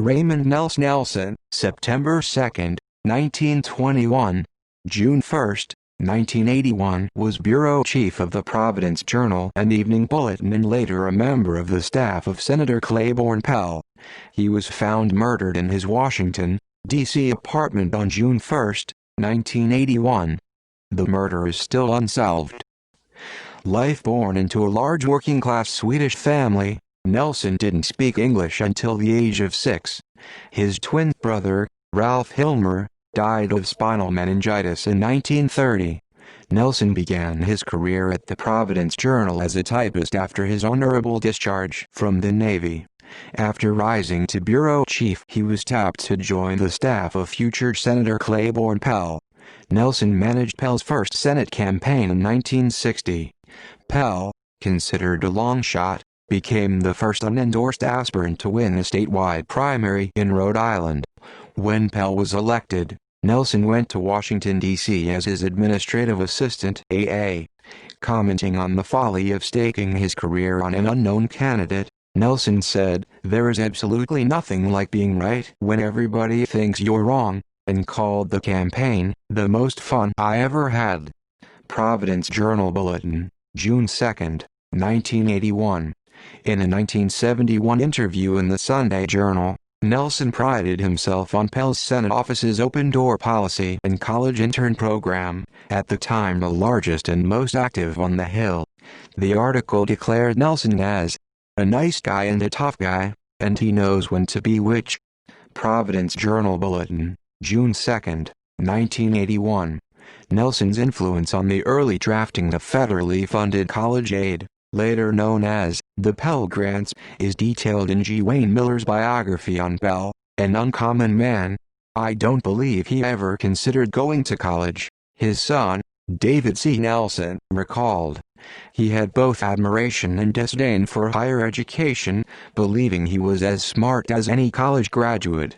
Raymond Nelson, September 2, 1921, June 1, 1981, was bureau chief of the Providence Journal and Evening Bulletin and later a member of the staff of Senator Claiborne Pell. He was found murdered in his Washington, D.C. apartment on June 1, 1981. The murder is still unsolved. Life born into a large working-class Swedish family, Nelson didn't speak English until the age of 6. His twin brother, Ralph Hilmer, died of spinal meningitis in 1930. Nelson began his career at the Providence Journal as a typist after his honorable discharge from the Navy. After rising to bureau chief, he was tapped to join the staff of future Senator Claiborne Pell. Nelson managed Pell's first Senate campaign in 1960. Pell, considered a long shot, became the first unendorsed aspirant to win a statewide primary in Rhode Island. When Pell was elected, Nelson went to Washington, D.C. as his administrative assistant, AA. Commenting on the folly of staking his career on an unknown candidate, Nelson said, "There is absolutely nothing like being right when everybody thinks you're wrong," and called the campaign, "the most fun I ever had." Providence Journal Bulletin, June 2, 1981. In a 1971 interview in the Sunday Journal, Nelson prided himself on Pell's Senate office's open-door policy and college intern program, at the time the largest and most active on the Hill. The article declared Nelson as a nice guy and a tough guy, and he knows when to be which. Providence Journal Bulletin, June 2, 1981. Nelson's influence on the early drafting of federally funded college aid, later known as the Pell Grants, is detailed in G. Wayne Miller's biography on Pell, An Uncommon Man. "I don't believe he ever considered going to college," his son, David C. Nelson, recalled. He had both admiration and disdain for higher education, believing he was as smart as any college graduate.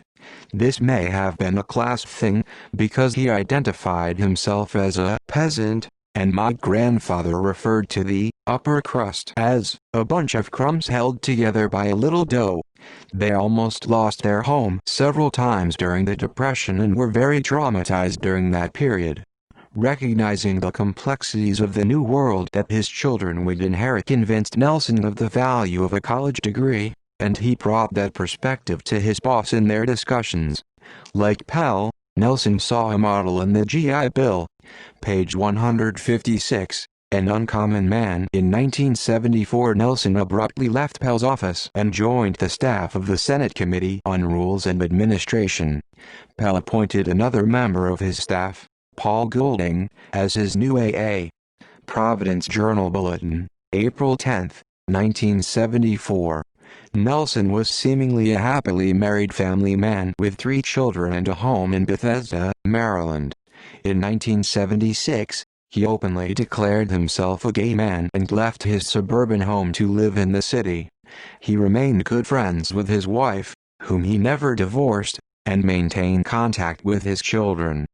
This may have been a class thing, because he identified himself as a peasant, and my grandfather referred to the upper crust as a bunch of crumbs held together by a little dough. They almost lost their home several times during the Depression and were very traumatized during that period. Recognizing the complexities of the new world that his children would inherit convinced Nelson of the value of a college degree, and he brought that perspective to his boss in their discussions. Like Pell, Nelson saw a model in the GI Bill. Page 156, An Uncommon Man. In 1974, Nelson abruptly left Pell's office and joined the staff of the Senate Committee on Rules and Administration. Pell appointed another member of his staff, Paul Goulding, as his new AA. Providence Journal Bulletin, April 10, 1974. Nelson was seemingly a happily married family man with 3 children and a home in Bethesda, Maryland. In 1976, he openly declared himself a gay man and left his suburban home to live in the city. He remained good friends with his wife, whom he never divorced, and maintained contact with his children.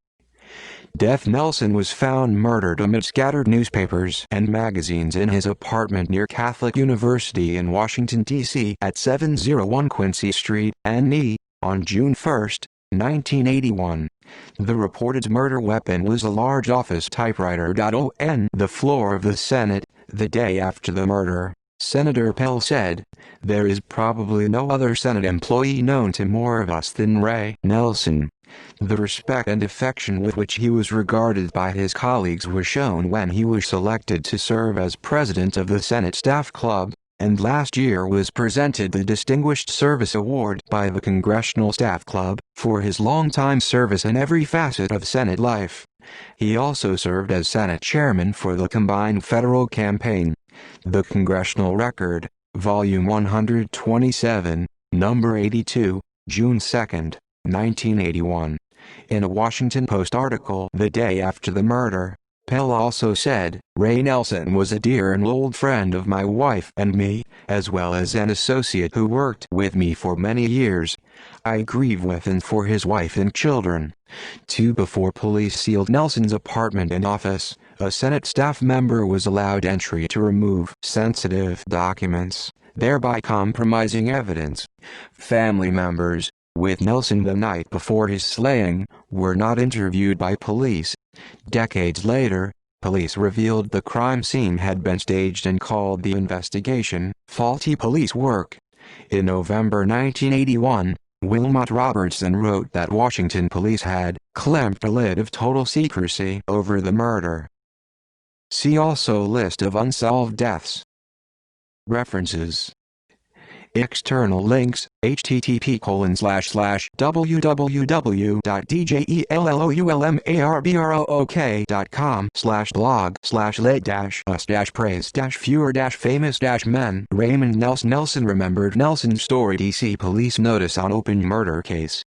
Death. Nelson was found murdered amid scattered newspapers and magazines in his apartment near Catholic University in Washington, D.C. at 701 Quincy Street, NE, on June 1, 1981. The reported murder weapon was a large office typewriter. On the floor of the Senate, the day after the murder, Senator Pell said, "There is probably no other Senate employee known to more of us than Ray Nelson." The respect and affection with which he was regarded by his colleagues was shown when he was selected to serve as president of the Senate Staff Club, and last year was presented the Distinguished Service Award by the Congressional Staff Club for his longtime service in every facet of Senate life. He also served as Senate chairman for the combined federal campaign. The Congressional Record, Volume 127, Number 82, June 2, 1981. In a Washington Post article the day after the murder, Pell also said, "Ray Nelson was a dear and old friend of my wife and me, as well as an associate who worked with me for many years. I grieve with and for his wife and children." Before police sealed Nelson's apartment and office, a Senate staff member was allowed entry to remove sensitive documents, thereby compromising evidence. Family members, with Nelson the night before his slaying, were not interviewed by police. Decades later, police revealed the crime scene had been staged and called the investigation faulty police work. In November 1981, Wilmot Robertson wrote that Washington police had clamped a lid of total secrecy over the murder. See also List of unsolved deaths. References. External links: http://www.djelloulmarbrook.com/blog/late-us-praise-fewer-famous-men. Raymond Nelson remembered Nelson's story. DC police notice on open murder case.